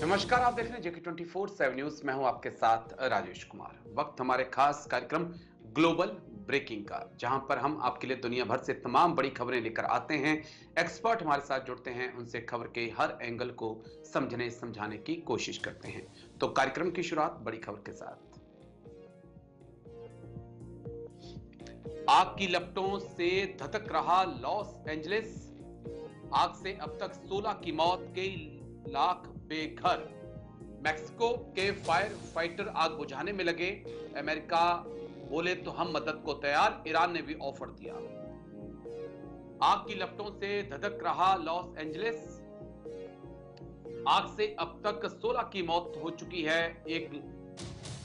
नमस्कार, आप देख रहे हैं जेके 24/7 न्यूज। मैं हूं आपके साथ राजेश कुमार। वक्त हमारे खास कार्यक्रम ग्लोबल ब्रेकिंग का, जहां पर हम आपके लिए दुनिया भर से तमाम बड़ी खबरें लेकर आते हैं। एक्सपर्ट हमारे साथ जुड़ते हैं, उनसे खबर के हर एंगल को समझने समझाने की कोशिश करते हैं। तो कार्यक्रम की शुरुआत बड़ी खबर के साथ। आग की लपटों से धधक रहा लॉस एंजलिस। आग से अब तक 16 की मौत, कई लाख बेघर। मैक्सिको के फायर फाइटर आग बुझाने में लगे। अमेरिका बोले तो हम मदद को तैयार, ईरान ने भी ऑफर दिया। आग की लपटों से धधक रहा लॉस एंजलिस। आग से अब तक 16 की मौत हो चुकी है, 1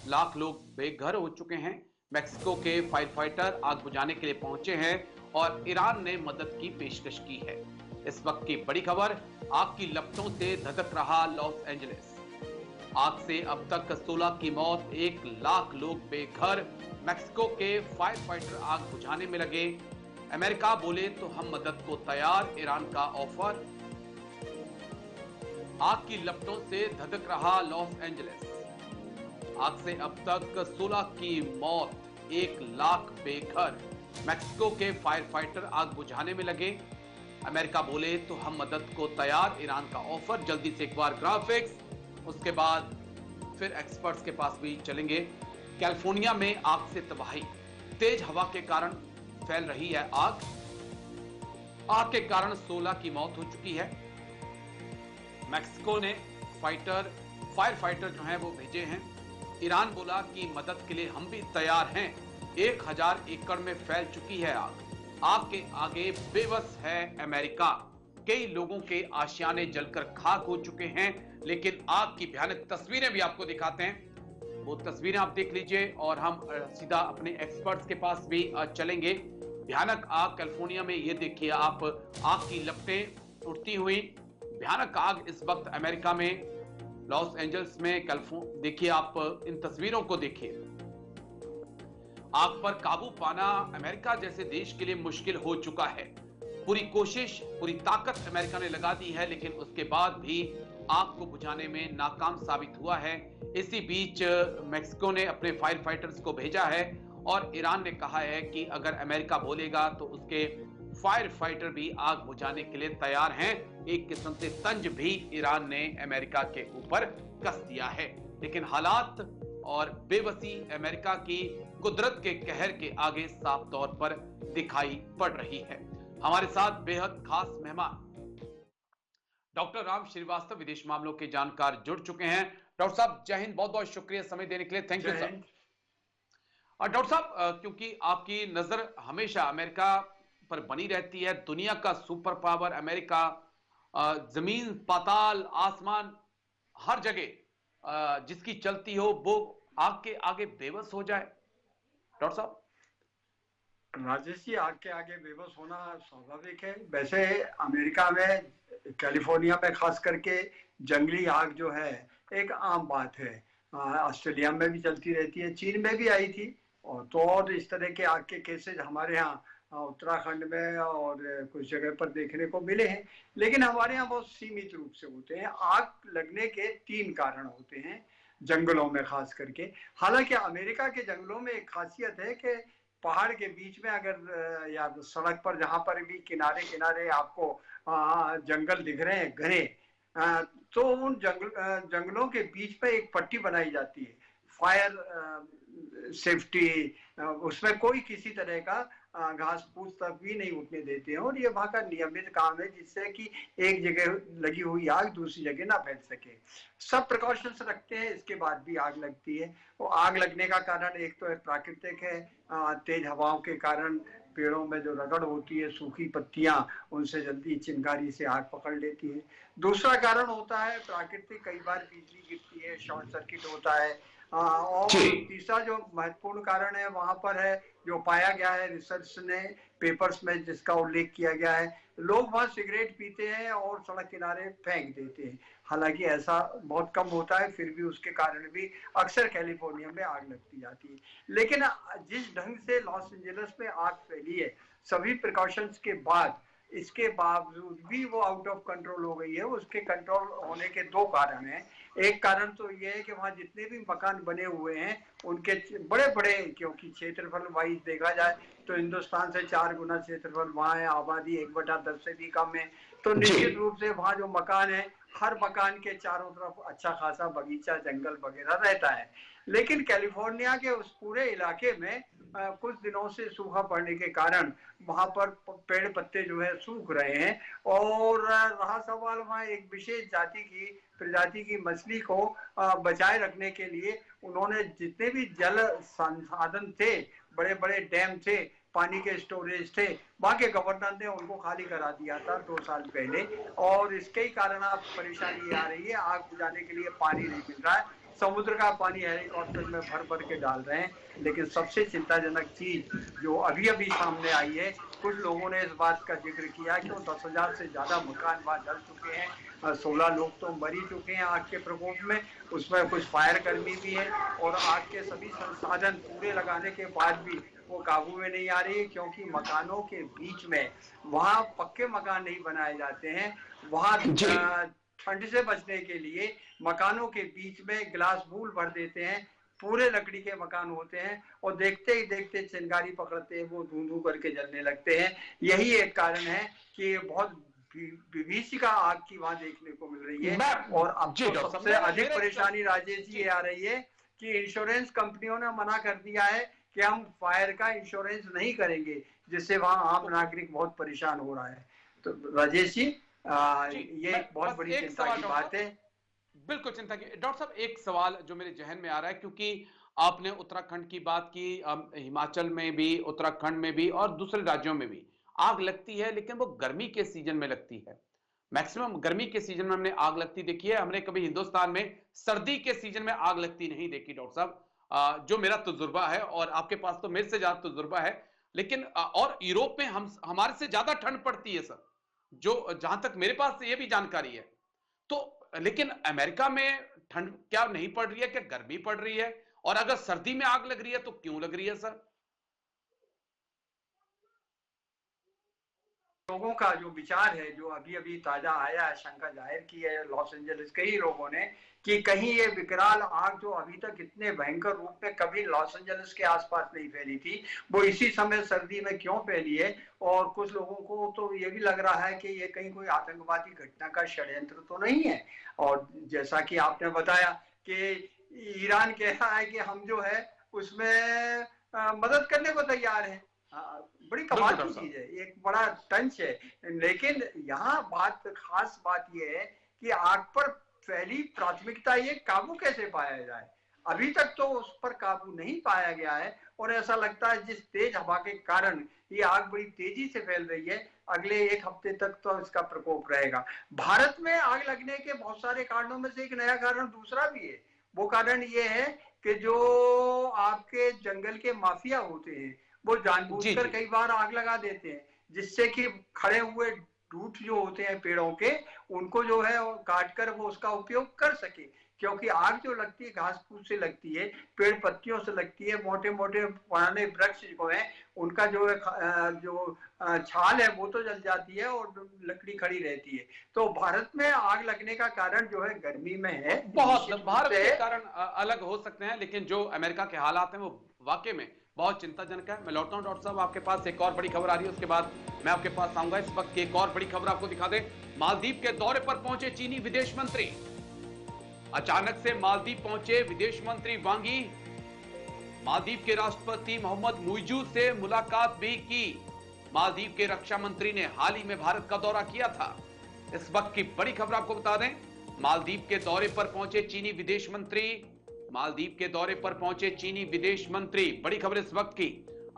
लाख लोग बेघर हो चुके हैं। मैक्सिको के फायर फाइटर आग बुझाने के लिए पहुंचे हैं और ईरान ने मदद की पेशकश की है। इस वक्त की बड़ी खबर, आग की लपटों से धधक रहा लॉस एंजलिस। आग से अब तक 16 की मौत, 1 लाख लोग बेघर। मैक्सिको के फायर फाइटर आग बुझाने में लगे। अमेरिका बोले तो हम मदद को तैयार, ईरान का ऑफर। आग की लपटों से धधक रहा लॉस एंजलिस। आग से अब तक 16 की मौत, 1 लाख बेघर। मैक्सिको के फायर फाइटर आग बुझाने में लगे। अमेरिका बोले तो हम मदद को तैयार, ईरान का ऑफर। जल्दी से एक बार ग्राफिक्स, उसके बाद फिर एक्सपर्ट्स के पास भी चलेंगे। कैलिफोर्निया में आग से तबाही, तेज हवा के कारण फैल रही है आग। आग के कारण 16 की मौत हो चुकी है। मैक्सिको ने फायर फाइटर जो हैं वो भेजे हैं। ईरान बोला कि मदद के लिए हम भी तैयार हैं। 1000 एकड़ में फैल चुकी है आग। आग के आगे बेबस है अमेरिका। कई लोगों के आशियाने जलकर खाक हो चुके हैं, लेकिन आग की भयानक तस्वीरें भी आपको दिखाते हैं। वो तस्वीरें आप देख लीजिए और हम सीधा अपने एक्सपर्ट्स के पास भी चलेंगे। भयानक आग कैलिफोर्निया में, ये देखिए आप, आग की लपटें उड़ती हुई। भयानक आग इस वक्त अमेरिका में, लॉस एंजल्स में। देखिए आप इन तस्वीरों को देखिए। आग पर काबू पाना अमेरिका जैसे देश के लिए मुश्किल हो चुका है। पूरी कोशिश, पूरी ताकत अमेरिका ने लगा दी है, लेकिन उसके बाद भी आग को बुझाने में नाकाम साबित हुआ है। इसी बीच मैक्सिको ने अपने फायर फाइटर्स को भेजा है और ईरान ने कहा है कि अगर अमेरिका बोलेगा तो उसके फायर फाइटर भी आग बुझाने के लिए तैयार हैं। एक किस्म से तंज भी ईरान ने अमेरिका के ऊपर कस दिया है। लेकिन हालात और बेबसी अमेरिका की कुदरत के कहर के आगे साफ तौर पर दिखाई पड़ रही है। हमारे साथ बेहद खास मेहमान डॉक्टर राम श्रीवास्तव, विदेश मामलों के जानकार, जुड़ चुके हैं। डॉक्टर साहब जय हिंद, बहुत बहुत शुक्रिया समय देने के लिए। Thank you sir. और डॉक्टर साहब, क्योंकि आपकी नजर हमेशा अमेरिका पर बनी रहती है, दुनिया का सुपर पावर अमेरिका, जमीन पाताल आसमान हर जगह जिसकी चलती हो वो आग के आगे बेबस हो जाए। डॉक्टर साहब। राजेश जी, आग के आगे बेबस होना स्वाभाविक है। वैसे अमेरिका में, कैलिफोर्निया में खास करके जंगली आग जो है एक आम बात है। ऑस्ट्रेलिया में भी चलती रहती है, चीन में भी आई थी। और इस तरह के आग के केसेस हमारे यहाँ उत्तराखंड में और कुछ जगह पर देखने को मिले हैं, लेकिन हमारे यहाँ बहुत सीमित रूप से होते हैं। आग लगने के 3 कारण होते हैं जंगलों में खास करके। हालांकि अमेरिका के जंगलों में एक खासियत है कि पहाड़ के बीच में अगर या सड़क पर जहां पर भी किनारे किनारे आपको जंगल दिख रहे हैं घने, तो उन जंगलों के बीच में एक पट्टी बनाई जाती है, फायर सेफ्टी। उसमें कोई किसी तरह का घास फूस तक भी नहीं उठने देते हैं, और ये वहां का नियमित काम है, जिससे कि एक जगह लगी हुई आग दूसरी जगह ना फैल सके। सब प्रिकॉशंस रखते हैं, इसके बाद भी आग लगती है। वो आग लगने का कारण एक तो प्राकृतिक है, तेज हवाओं के कारण पेड़ों में जो रगड़ होती है, सूखी पत्तियां, उनसे जल्दी चिंगारी से आग पकड़ लेती है। दूसरा कारण होता है प्राकृतिक, कई बार बिजली गिरती है, शॉर्ट सर्किट होता है। और तीसरा जो महत्वपूर्ण कारण है वहां पर है, जो पाया गया है रिसर्च ने, पेपर्स में जिसका उल्लेख किया गया है, लोग वहां सिगरेट पीते हैं और सड़क किनारे फेंक देते हैं। हालांकि ऐसा बहुत कम होता है, फिर भी उसके कारण भी अक्सर कैलिफोर्निया में आग लगती जाती है। लेकिन जिस ढंग से लॉस एंजलिस में आग फैली है, सभी प्रिकॉशंस के बाद इसके बावजूद भी वो आउट ऑफ कंट्रोल हो गई है। उसके कंट्रोल होने के दो कारण हैं। एक कारण तो ये है कि वहाँ जितने भी मकान बने हुए हैं उनके बड़े बड़े, क्योंकि क्षेत्रफल वाइज देखा जाए तो हिंदुस्तान से 4 गुना क्षेत्रफल वहाँ है, आबादी 1/10 से भी कम है। तो निश्चित रूप से वहाँ जो मकान है, हर मकान के चारों तरफ अच्छा खासा बगीचा, जंगल वगैरह रहता है। लेकिन कैलिफोर्निया के उस पूरे इलाके में कुछ दिनों से सूखा पड़ने के कारण वहां पर पेड़ पत्ते जो है सूख रहे हैं। और रहा सवाल वहाँ एक विशेष प्रजाति की मछली को बचाए रखने के लिए उन्होंने जितने भी जल संसाधन थे, बड़े बड़े डैम थे, पानी के स्टोरेज थे, वहाँ के गवर्नर ने उनको खाली करा दिया था 2 साल पहले। और इसके ही कारण अब परेशानी आ रही है, आग बुझाने के लिए पानी नहीं मिल रहा है। समुद्र का पानी हेलीकॉप्टर में भर भर के डाल रहे हैं। लेकिन सबसे चिंताजनक चीज जो अभी अभी सामने आई है, कुछ लोगों ने इस बात का जिक्र किया कि वो 10,000 से ज्यादा मकान वहां जल चुके हैं। 16 लोग तो मर ही चुके हैं आग के प्रकोप में, उसमें कुछ फायर कर्मी भी हैं। और आग के सभी संसाधन पूरे लगाने के बाद भी वो काबू में नहीं आ रही है, क्योंकि मकानों के बीच में, वहां पक्के मकान नहीं बनाए जाते हैं, वहां ठंड से बचने के लिए मकानों के बीच में ग्लास वूल भर देते हैं। पूरे लकड़ी के मकान होते हैं और देखते ही देखते चिंगारी पकड़ते हैं, वो धू धू करके जलने लगते हैं। यही एक कारण है कि बहुत विभीषिका आग की वहां देखने को मिल रही है। और अब तो सबसे अधिक परेशानी राजेश जी आ रही है कि इंश्योरेंस कंपनियों ने मना कर दिया है कि हम फायर का इंश्योरेंस नहीं करेंगे, जिससे वहां आम नागरिक बहुत परेशान हो रहा है। तो राजेश जी, ये एक बहुत बड़ी चिंता की बात है। बिल्कुल चिंता की। डॉक्टर साहब, एक सवाल जो मेरे जहन में आ रहा है, क्योंकि आपने उत्तराखंड की बात की, हिमाचल में भी, उत्तराखंड में भी और दूसरे राज्यों में भी आग लगती है, लेकिन वो गर्मी के सीजन में लगती है। मैक्सिमम गर्मी के सीजन में हमने आग लगती देखी है, हमने कभी हिंदुस्तान में सर्दी के सीजन में आग लगती नहीं देखी। डॉक्टर साहब, जो मेरा तजुर्बा है, और आपके पास तो मेरे से ज्यादा तजुर्बा है, लेकिन और यूरोप में हमारे से ज्यादा ठंड पड़ती है सर, जो जहां तक मेरे पास ये भी जानकारी है। तो लेकिन अमेरिका में ठंड क्या नहीं पड़ रही है, क्या गर्मी पड़ रही है? और अगर सर्दी में आग लग रही है तो क्यों लग रही है सर? लोगों का जो विचार है, जो अभी अभी ताजा आया है, शंका जाहिर की है लॉस एंजलिस के ही लोगों ने, कि कहीं ये विकराल आग जो अभी तक इतने भयंकर रूप में कभी लॉस एंजलिस के आसपास नहीं फैली थी, वो इसी समय सर्दी में क्यों फैली है। और कुछ लोगों को तो ये भी लग रहा है कि ये कहीं कोई आतंकवादी घटना का षड्यंत्र तो नहीं है। और जैसा कि आपने बताया कि ईरान कह रहा है कि हम जो है उसमें मदद करने को तैयार है। बड़ी कमाल की चीज है, एक बड़ा टंच है। लेकिन यहाँ खास बात यह है कि आग पर पहली प्राथमिकता ये काबू कैसे पाया जाए। अभी तक तो उस पर काबू नहीं पाया गया है और ऐसा लगता है जिस तेज हवा के कारण ये आग बड़ी तेजी से फैल रही है, अगले 1 हफ्ते तक तो इसका प्रकोप रहेगा। भारत में आग लगने के बहुत सारे कारणों में से एक नया कारण दूसरा भी है। वो कारण ये है कि जो आपके जंगल के माफिया होते हैं, वो जानबूझकर कई बार आग लगा देते हैं, जिससे कि खड़े हुए रूट जो होते हैं पेड़ों के, उनको जो है काट कर वो उसका उपयोग कर सके। क्योंकि आग जो लगती है घास फूस से लगती है, पेड़ पत्तियों से लगती है, मोटे मोटे पुराने वृक्ष जो है उनका जो है जो छाल है वो तो जल जाती है और लकड़ी खड़ी रहती है। तो भारत में आग लगने का कारण जो है गर्मी में है। बहुत भारत के कारण अलग हो सकते हैं, लेकिन जो अमेरिका के हालात हैं वो वाकई में बहुत चिंताजनक है। मैं लौटता हूं डॉक्टर साहब, आपके पास एक और बड़ी खबर आ रही है, उसके बाद मैं आपके पास आऊंगा। इस वक्त की एक और बड़ी खबर आपको दिखा दें। मालदीव के दौरे पर पहुंचे चीनी विदेश मंत्री। अचानक से मालदीव पहुंचे विदेश मंत्री वांगी। मालदीव के राष्ट्रपति मोहम्मद मुइजू से मुलाकात भी की। मालदीव के रक्षा मंत्री ने हाल ही में भारत का दौरा किया था। इस वक्त की बड़ी खबर आपको बता दें, मालदीव के दौरे पर पहुंचे चीनी विदेश मंत्री। मालदीव के दौरे पर पहुंचे चीनी विदेश मंत्री, बड़ी खबर इस वक्त की।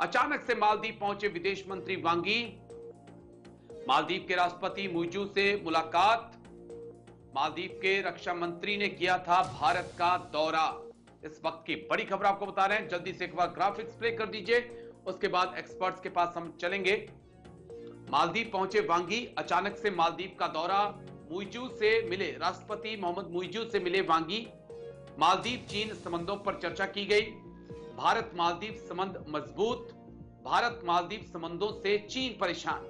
अचानक से मालदीव पहुंचे विदेश मंत्री वांगी। मालदीव के राष्ट्रपति मुइजू से मुलाकात। मालदीव के रक्षा मंत्री ने किया था भारत का दौरा। इस वक्त की बड़ी खबर आपको बता रहे हैं। जल्दी से एक बार ग्राफिक्स प्ले कर दीजिए, उसके बाद एक्सपर्ट्स के पास हम चलेंगे। मालदीव पहुंचे वांगी, अचानक से मालदीव का दौरा। मुइजू से मिले, राष्ट्रपति मोहम्मद मुइजू से मिले वांगी। मालदीव चीन संबंधों पर चर्चा की गई। भारत मालदीव संबंध मजबूत। भारत मालदीव संबंधों से चीन परेशान।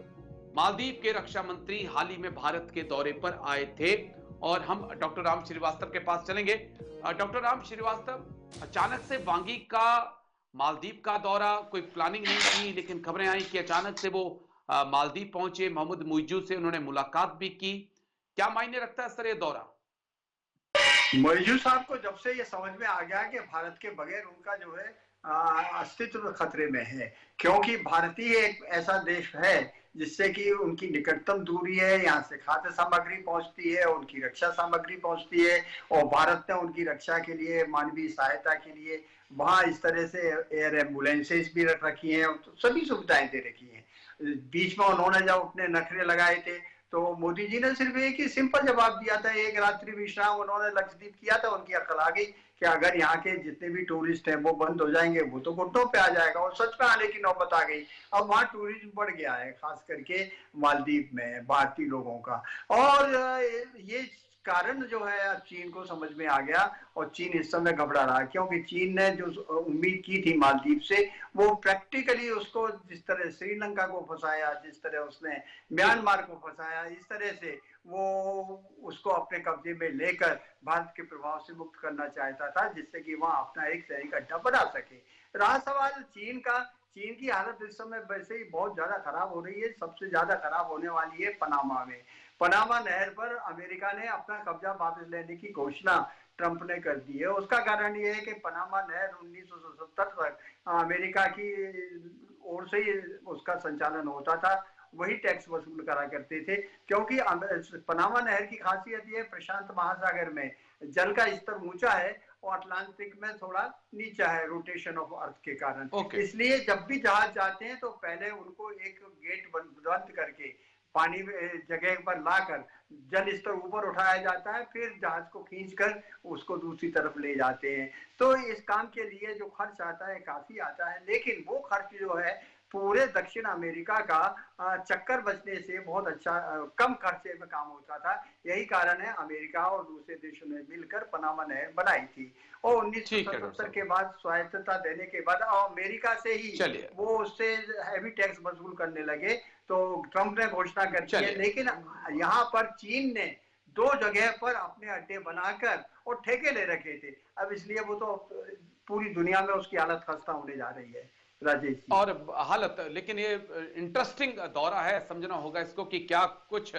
मालदीव के रक्षा मंत्री हाल ही में भारत के दौरे पर आए थे और हम डॉक्टर राम श्रीवास्तव के पास चलेंगे। डॉक्टर राम श्रीवास्तव, अचानक से वांगी का मालदीव का दौरा, कोई प्लानिंग नहीं थी, लेकिन खबरें आई कि अचानक से वो मालदीव पहुंचे, मोहम्मद मुइजू से उन्होंने मुलाकात भी की। क्या मायने रखता है सर ये दौरा? मौजूद साहब को जब से ये समझ में आ गया कि भारत के बगैर उनका जो है अस्तित्व खतरे में है, क्योंकि भारत ही एक ऐसा देश है जिससे कि उनकी निकटतम दूरी है, यहाँ से खाद्य सामग्री पहुंचती है, उनकी रक्षा सामग्री पहुंचती है, और भारत ने उनकी रक्षा के लिए, मानवीय सहायता के लिए वहां इस तरह से एयर एम्बुलेंसेज भी रख रखी हैं, तो सभी सुविधाएं दे रखी हैं। बीच में उन्होंने जब अपने नखरे लगाए थे तो मोदी जी ने सिर्फ एक ही सिंपल जवाब दिया था, एक रात्रि विश्राम उन्होंने लक्षद्वीप किया था, उनकी अकल आ गई कि अगर यहाँ के जितने भी टूरिस्ट हैं वो बंद हो जाएंगे, वो तो घुटनों पे आ जाएगा, और सच में आने की नौबत आ गई। अब वहाँ टूरिज्म बढ़ गया है, खास करके मालदीव में भारतीय लोगों का। और ये कारण जो है चीन को समझ में आ गया, और चीन इस समय घबरा रहा है, क्योंकि चीन ने जो उम्मीद की थी मालदीव से, वो प्रैक्टिकली उसको जिस तरह श्रीलंका को फंसाया, जिस तरह उसने म्यांमार को फंसाया, इस तरह से वो उसको अपने कब्जे में लेकर भारत के प्रभाव से मुक्त करना चाहता था, जिससे कि वहां अपना एक सैनिक अड्डा बना सके। रहा सवाल चीन का, चीन की हालत इस समय वैसे ही बहुत ज्यादा खराब हो रही है। सबसे ज्यादा खराब होने वाली है पनामा में। पनामा नहर पर अमेरिका ने अपना कब्जा वापस लेने की घोषणा ट्रंप ने कर दी है। उसका कारण यह है कि पनामा नहर 1970 तक अमेरिका की ओर से ही उसका संचालन होता था, वही टैक्स वसूल करा करते थे, क्योंकि पनामा नहर की खासियत यह प्रशांत महासागर में जल का स्तर ऊंचा है और अटलांटिक में थोड़ा नीचा है, रोटेशन ऑफ अर्थ के कारण। इसलिए जब भी जहाज जाते हैं तो पहले उनको एक गेट बंद करके पानी जगह पर लाकर जल स्तर ऊपर उठाया जाता है, फिर जहाज को खींचकर उसको दूसरी तरफ ले जाते हैं। तो इस काम के लिए जो खर्च आता है काफी आता है, लेकिन वो खर्च जो है पूरे दक्षिण अमेरिका का चक्कर बचने से बहुत अच्छा कम खर्चे में काम होता था। यही कारण है अमेरिका और दूसरे देशों ने मिलकर पनामा नहर बनाई थी, और 1977 के बाद स्वायत्तता देने के बाद अमेरिका से ही वो उससे हैवी टैक्स वसूल करने लगे, तो ट्रंप ने घोषणा कर दी है। लेकिन यहाँ पर चीन ने 2 जगह पर अपने अड्डे बनाकर और ठेके ले रखे थे, अब इसलिए वो तो पूरी दुनिया में उसकी हालत खस्ता होने जा रही है राजेश जी। और हालत, लेकिन ये इंटरेस्टिंग दौरा है, समझना होगा इसको कि क्या कुछ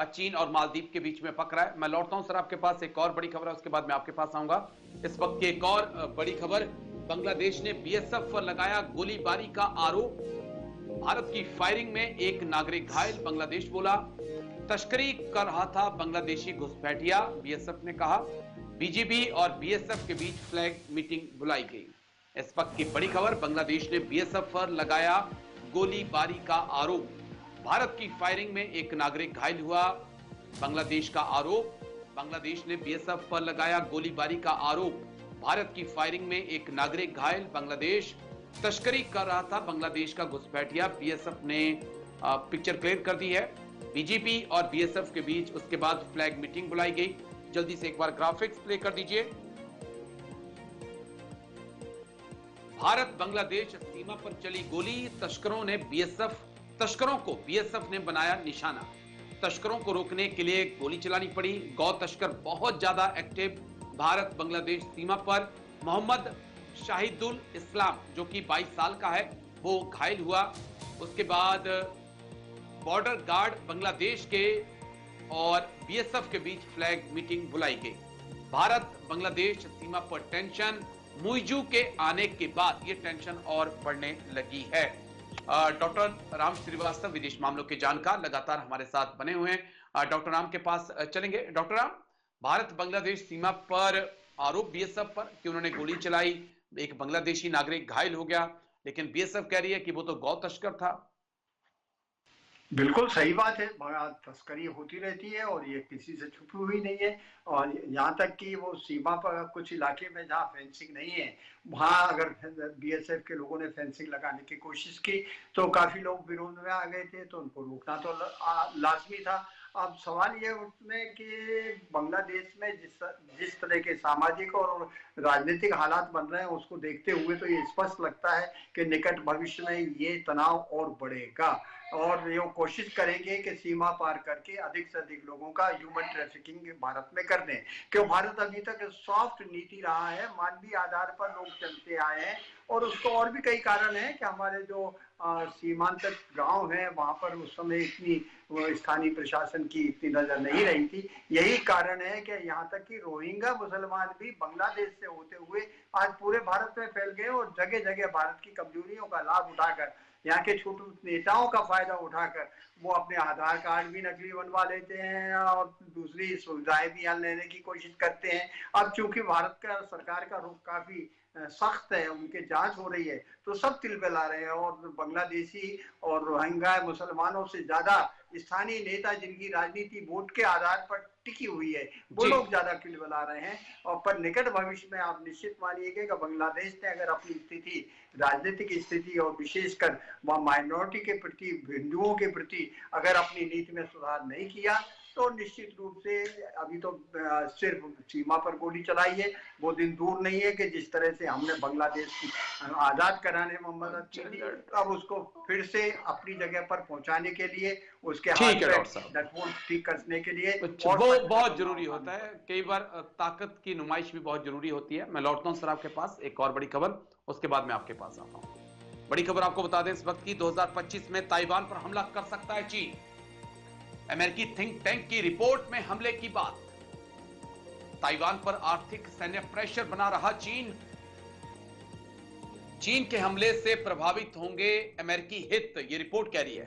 चीन और मालदीव के बीच में पक रहा है। मैं लौटता हूं सर आपके पास, एक और बड़ी खबर है, उसके बाद मैं आपके पास आऊंगा। इस वक्त की एक और बड़ी खबर, बांग्लादेश ने बीएसएफ पर लगाया गोलीबारी का आरोप, भारत की फायरिंग में एक नागरिक घायल, बांग्लादेश बोला तस्करी कर रहा था बांग्लादेशी घुसपैठिया, बीएसएफ ने कहा। बीजीबी और बीएसएफ के बीच फ्लैग मीटिंग बुलाई गई। इस वक्त की बड़ी खबर, बांग्लादेश ने बीएसएफ पर लगाया गोलीबारी का आरोप, भारत की फायरिंग में एक नागरिक घायल हुआ, बांग्लादेश का आरोप। बांग्लादेश ने बीएसएफ पर लगाया गोलीबारी का आरोप, भारत की फायरिंग में एक नागरिक घायल, बांग्लादेश तस्करी कर रहा था बांग्लादेश का घुसपैठिया, बीएसएफ ने पिक्चर क्लियर कर दी है। बीजीपी और बीएसएफ के बीच उसके बाद फ्लैग मीटिंग बुलाई गई। जल्दी से एक बार ग्राफिक्स प्ले कर दीजिए। भारत बांग्लादेश सीमा पर चली गोली, तस्करों को बीएसएफ ने बनाया निशाना, तस्करों को रोकने के लिए गोली चलानी पड़ी। गौ तस्कर बहुत ज्यादा एक्टिव भारत बांग्लादेश सीमा पर। मोहम्मद शाहिदुल इस्लाम जो कि 22 साल का है, वो घायल हुआ। उसके बाद बॉर्डर गार्ड बांग्लादेश के और बीएसएफ के बीच फ्लैग मीटिंग बुलाई गई। भारत बांग्लादेश सीमा पर टेंशन, मुइजू के आने के बाद ये टेंशन और बढ़ने लगी है। डॉक्टर राम श्रीवास्तव, विदेश मामलों के जानकार, लगातार हमारे साथ बने हुए हैं। डॉक्टर राम के पास चलेंगे। डॉक्टर राम, भारत बांग्लादेश सीमा पर आरोप बीएसएफ पर कि उन्होंने गोली चलाई, एक बांग्लादेशी नागरिक घायल हो गया, लेकिन बीएसएफ कह रही है कि वो तो गौ तस्कर था। बिल्कुल सही बात है, तस्करी होती रहती है और ये किसी से छुपी हुई नहीं है। और यहाँ तक कि वो सीमा पर कुछ इलाके में जहाँ फेंसिंग नहीं है, वहाँ अगर बीएसएफ के लोगों ने फेंसिंग लगाने की कोशिश की तो काफी लोग विरोध में आ गए थे, तो उनको रोकना तो लाजमी था। अब सवाल ये उसमें कि बांग्लादेश में जिस तरह के सामाजिक और राजनीतिक हालात बन रहे हैं उसको देखते हुए तो ये स्पष्ट लगता है कि निकट भविष्य में ये तनाव और बढ़ेगा और ये कोशिश करेंगे कि सीमा पार करके अधिक से अधिक लोगों का ह्यूमन ट्रैफिकिंग भारत में कर दें, क्यों भारत अभी तक सॉफ्ट नीति रहा है, मानवीय आधार पर लोग चलते आए हैं और उसको और भी कई कारण हैं कि हमारे जो सीमांतक गांव हैं वहां पर उस समय इतनी स्थानीय प्रशासन की इतनी नजर नहीं रही थी। यही कारण है कि यहाँ तक कि रोहिंग्या मुसलमान भी बांग्लादेश से होते हुए आज पूरे भारत में फैल गए और जगह जगह भारत की कमजोरियों का लाभ उठाकर यहाँ के छोटे नेताओं का फायदा उठाकर वो अपने आधार कार्ड भी नकली बनवा लेते हैं और दूसरी सुविधाएं भी यहाँ लेने की कोशिश करते हैं। अब चूंकि भारत का सरकार का रुख काफी सख्त है, उनके जांच हो रही है तो सब तिलमिला रहे हैं और बांग्लादेशी और रोहिंग्या मुसलमानों से ज्यादा स्थानीय नेता जिनकी राजनीति वोट के आधार पर टिकी हुई है वो लोग ज्यादा तिलमिला रहे हैं। और पर निकट भविष्य में आप निश्चित मानिएगा कि बांग्लादेश ने अगर अपनी स्थिति, राजनीतिक स्थिति और विशेषकर वह माइनॉरिटी के प्रति, हिंदुओं के प्रति अगर अपनी नीति में सुधार नहीं किया तो निश्चित रूप से अभी तो सिर्फ सीमा पर गोली चलाई है, वो दिन दूर नहीं है कि जिस तरह से हमने बांग्लादेश की आजाद कराने में मदद की थी अब उसको फिर से अपनी जगह पर पहुंचाने के लिए उसके हाथ में ठीक करने के लिए वो बहुत जरूरी होता है। कई बार ताकत की नुमाइश भी बहुत जरूरी होती है। मैं लौटता हूं सर आपके पास, एक और बड़ी खबर, उसके बाद मैं आपके पास आता हूं। बड़ी खबर आपको बता दें इस वक्त की, 2025 में ताइवान पर हमला कर सकता है चीन। अमेरिकी थिंक टैंक की रिपोर्ट में हमले की बात। ताइवान पर आर्थिक सैन्य प्रेशर बना रहा चीन। चीन के हमले से प्रभावित होंगे अमेरिकी हित, यह रिपोर्ट कह रही है।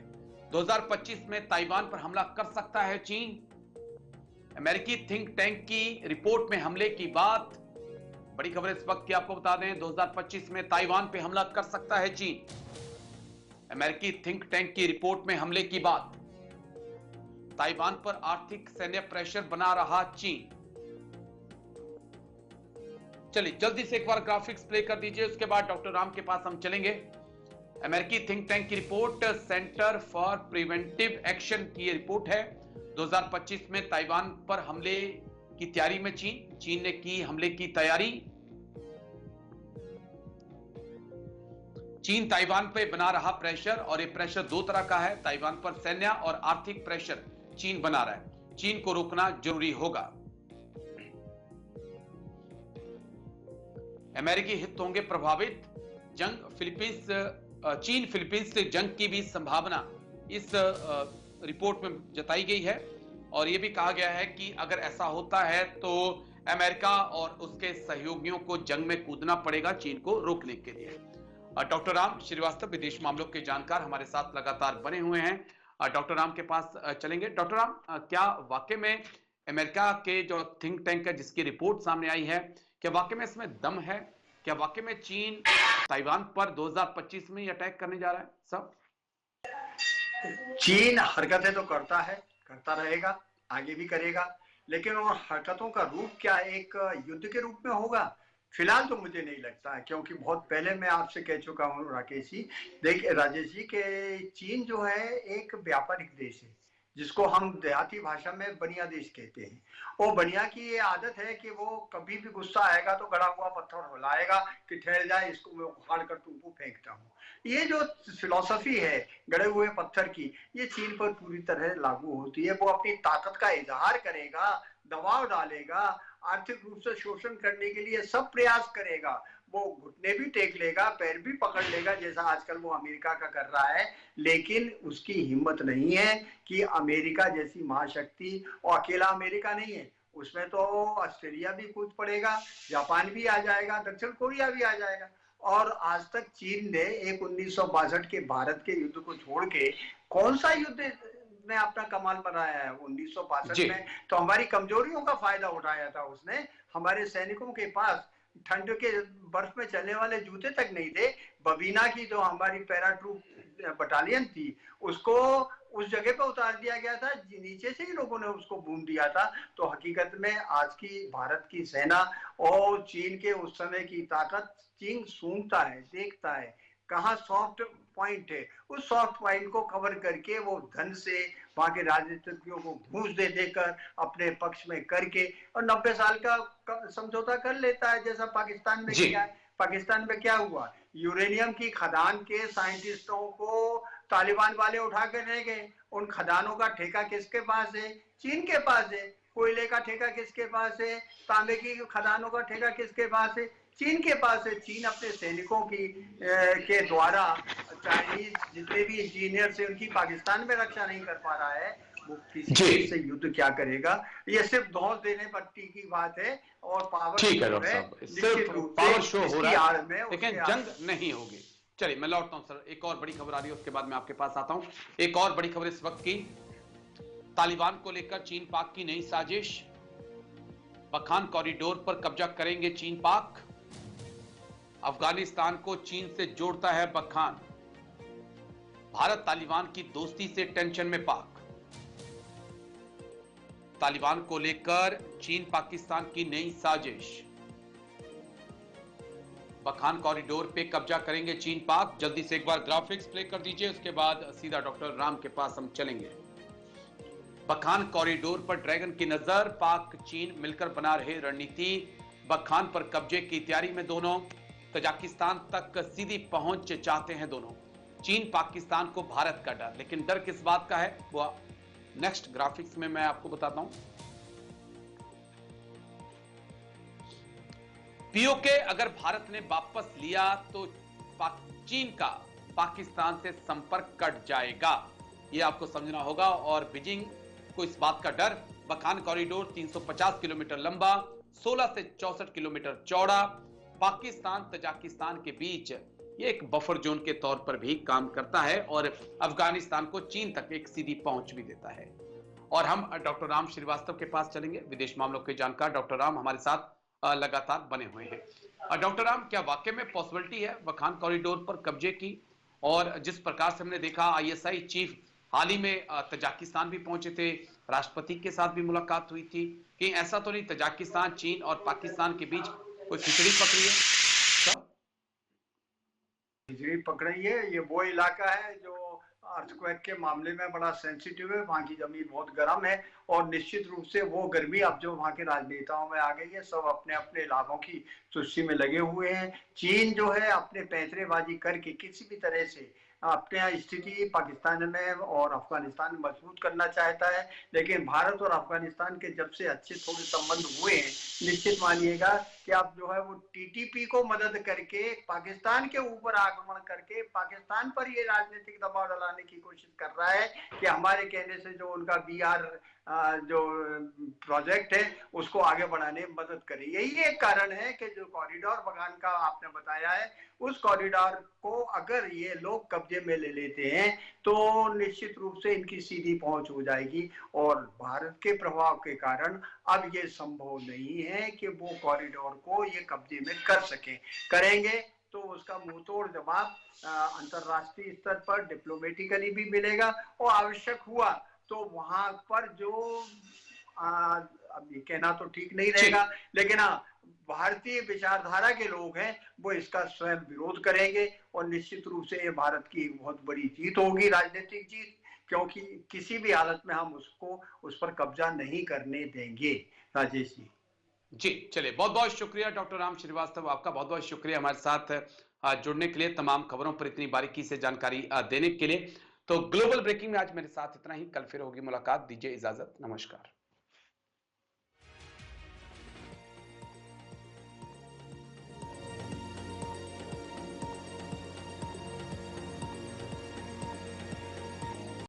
2025 में ताइवान पर हमला कर सकता है चीन। अमेरिकी थिंक टैंक की रिपोर्ट में हमले की बात। बड़ी खबर इस वक्त की आपको बता दें, 2025 में ताइवान पर हमला कर सकता है चीन। अमेरिकी थिंक टैंक की रिपोर्ट में हमले की बात। ताइवान पर आर्थिक सैन्य प्रेशर बना रहा चीन। चलिए जल्दी से एक बार ग्राफिक्स प्ले कर दीजिए, उसके बाद डॉक्टर राम के पास हम चलेंगे। अमेरिकी थिंक टैंक की report, centre for preventive action की रिपोर्ट है। 2025 में ताइवान पर हमले की तैयारी में चीन ने की हमले की तैयारी। चीन ताइवान पे बना रहा प्रेशर और ये प्रेशर दो तरह का है। ताइवान पर सैन्य और आर्थिक प्रेशर चीन बना रहा है। चीन को रोकना जरूरी होगा। अमेरिकी हित होंगे प्रभावित। चीन फिलीपींस से जंग की भी संभावना इस रिपोर्ट में जताई गई है और यह भी कहा गया है कि अगर ऐसा होता है तो अमेरिका और उसके सहयोगियों को जंग में कूदना पड़ेगा चीन को रोकने के लिए। डॉक्टर राम श्रीवास्तव विदेश मामलों के जानकार हमारे साथ लगातार बने हुए हैं। डॉक्टर राम के पास चलेंगे। डॉक्टर राम, क्या वाकई में अमेरिका के जो थिंक टैंक है जिसकी रिपोर्ट सामने आई है, क्या वाकई में इसमें दम है? क्या वाकई में चीन ताइवान पर 2025 में अटैक करने जा रहा है? सब चीन हरकतें तो करता है, करता रहेगा, आगे भी करेगा, लेकिन वो हरकतों का रूप क्या एक युद्ध के रूप में होगा? फिलहाल तो मुझे नहीं लगता है, क्योंकि बहुत पहले मैं आपसे कह चुका हूँ राकेश जी, देखिए राजेश जी, के चीन जो है एक व्यापारिक देश है जिसको हम देहाती भाषा में बनिया देश कहते हैं। वो बनिया की ये आदत है कि वो कभी भी गुस्सा आएगा तो गड़ा हुआ पत्थर हिलाएगा कि ठहर जाए, इसको मैं उखाड़ कर तुमको फेंकता हूँ। ये जो फिलॉसफी है गड़े हुए पत्थर की, ये चीन पर पूरी तरह लागू होती है। वो अपनी ताकत का इजहार करेगा, दबाव डालेगा, आर्थिक रूप से शोषण करने के लिए सब प्रयास करेगा। वो घुटने भी टेक लेगा, पैर भी पकड़ लेगा, जैसा आजकल वो अमेरिका का कर रहा है, लेकिन उसकी हिम्मत नहीं है कि अमेरिका जैसी महाशक्ति, और अकेला अमेरिका नहीं है, उसमें तो ऑस्ट्रेलिया भी कूद पड़ेगा, जापान भी आ जाएगा, दक्षिण कोरिया भी आ जाएगा। और आज तक चीन ने एक 1962 के भारत के युद्ध को छोड़ के कौन सा युद्ध ने अपना कमाल बनाया है? 1962 में तो हमारी कमजोरियों का फायदा उठाया था उसने। हमारे सैनिकों के पास ठंड के बर्फ में चलने वाले जूते तक नहीं थे। बबीना की जो हमारी पैराट्रूप बटालियन थी उसको उस जगह पर उतार दिया गया था, नीचे से ही लोगों ने उसको बूम दिया था। तो हकीकत में आज की भारत की सेना और चीन के उस समय की ताकत, चीन सूंघता है, देखता है, कहाँ सॉफ्ट पॉइंट है, उस सॉफ्ट पॉइंट को कवर करके वो धन से वहां के राजनीतिज्ञों को घूस दे देकर अपने पक्ष में करके और 90 साल का समझौता कर लेता है, जैसा पाकिस्तान में जी किया है। पाकिस्तान में क्या हुआ, यूरेनियम की खदान के साइंटिस्टों को तालिबान वाले उठा कर ले गए। उन खदानों का ठेका किसके पास है? चीन के पास है। कोयले का ठेका किसके पास है? तांबे की खदानों का ठेका किसके पास है? चीन के पास है। चीन अपने सैनिकों की के द्वारा चाइनीज जितने भी इंजीनियर से उनकी पाकिस्तान में रक्षा नहीं कर पा रहा है, वो किसी देश से युद्ध क्या करेगा? ये सिर्फ धौंस देने पट्टी की बात है और पावर ठीक है शो डॉक्टर है, साहब, निश्चित सिर्फ रूप पावर से शो हो इसकी रहा आड़ है में लेकिन उसके जंग नहीं होगी। चलिए मैं लौटता हूं सर, एक और बड़ी खबर आ रही है उसके बाद मैं आपके पास आता हूं। एक और बड़ी खबर इस वक्त की, तालिबान को लेकर चीन पाक की नई साजिश, पखान कॉरिडोर पर कब्जा करेंगे चीन पाक। अफगानिस्तान को चीन से जोड़ता है पखान। भारत तालिबान की दोस्ती से टेंशन में पाक। तालिबान को लेकर चीन पाकिस्तान की नई साजिश, पखान कॉरिडोर पे कब्जा करेंगे चीन पाक। जल्दी से एक बार ग्राफिक्स प्ले कर दीजिए, उसके बाद सीधा डॉक्टर राम के पास हम चलेंगे। पखान कॉरिडोर पर ड्रैगन की नजर, पाक चीन मिलकर बना रहे रणनीति। पखान पर कब्जे की तैयारी में दोनों, तजाकिस्तान तक सीधी पहुंच चाहते हैं दोनों। चीन पाकिस्तान को भारत का डर, लेकिन डर किस बात का है वो नेक्स्ट ग्राफिक्स में मैं आपको बताता हूं। पीओके अगर भारत ने वापस लिया तो चीन का पाकिस्तान से संपर्क कट जाएगा, यह आपको समझना होगा। और बीजिंग को इस बात का डर, पखान कॉरिडोर 350 किलोमीटर लंबा, 16 से 64 किलोमीटर चौड़ा, पाकिस्तान तजाकिस्तान के बीच ये एक बफर जोन के तौर पर भी काम करता है और अफगानिस्तान को चीन तक एक सीधी पहुंच भी देता है। और हम डॉक्टर राम श्रीवास्तव के पास चलेंगे, विदेश मामलों के जानकार। डॉक्टर राम हमारे साथ लगातार बने हुए हैं। डॉक्टर राम, क्या वाकई में पॉसिबिलिटी है पखान कॉरिडोर पर कब्जे की? और जिस प्रकार से हमने देखा आईएसआई चीफ हाल ही में तजाकिस्तान भी पहुंचे थे, राष्ट्रपति के साथ भी मुलाकात हुई थी, कि ऐसा तो नहीं तजाकिस्तान चीन और पाकिस्तान के बीच कोई खिचड़ी पकड़ी है? खिचड़ी पकड़ी है, ये वो इलाका है जो अर्थक्वेक के मामले में बड़ा सेंसिटिव है। वहाँ की जमीन बहुत गर्म है और निश्चित रूप से वो गर्मी अब जो वहाँ के राजनेताओं में आ गई है, सब अपने अपने लाभों की तुष्टि में लगे हुए हैं। चीन जो है अपने पैंतरेबाजी करके किसी भी तरह से अपने स्थिति पाकिस्तान में और अफगानिस्तान में मजबूत करना चाहता है, लेकिन भारत और अफगानिस्तान के जब से अच्छे थोड़े संबंध हुए हैं, निश्चित मानिएगा कि अब जो है वो टीटीपी को मदद करके पाकिस्तान के ऊपर आक्रमण करके पाकिस्तान पर ये राजनीतिक दबाव डालने की कोशिश कर रहा है कि हमारे कहने से जो उनका बीआर जो प्रोजेक्ट है उसको आगे बढ़ाने में मदद करे। यही एक कारण है कि जो कॉरिडोर पखान का आपने बताया है, उस कॉरिडोर को अगर ये लोग कब्जे में ले लेते हैं तो निश्चित रूप से इनकी सीधी पहुंच हो जाएगी और भारत के प्रभाव के कारण अब ये संभव नहीं है कि वो कॉरिडोर को ये कब्जे में कर सके। करेंगे तो उसका मुंहतोड़ जवाब अंतरराष्ट्रीय स्तर पर डिप्लोमेटिकली भी मिलेगा और आवश्यक हुआ तो वहां पर जो अब ये कहना तो ठीक नहीं रहेगा, लेकिन हाँ भारतीय विचारधारा के लोग हैं वो इसका स्वयं विरोध करेंगे और निश्चित रूप से ये भारत की एक बहुत बड़ी जीत होगी, राजनीतिक जीत, क्योंकि किसी भी हालत में हम उसको उस पर कब्जा नहीं करने देंगे। राजेश जी जी, चलिए बहुत बहुत शुक्रिया डॉक्टर राम श्रीवास्तव, आपका बहुत बहुत शुक्रिया हमारे साथ जुड़ने के लिए, तमाम खबरों पर इतनी बारीकी से जानकारी देने के लिए। तो ग्लोबल ब्रेकिंग में आज मेरे साथ इतना ही, कल फिर होगी मुलाकात, दीजिए इजाजत, नमस्कार।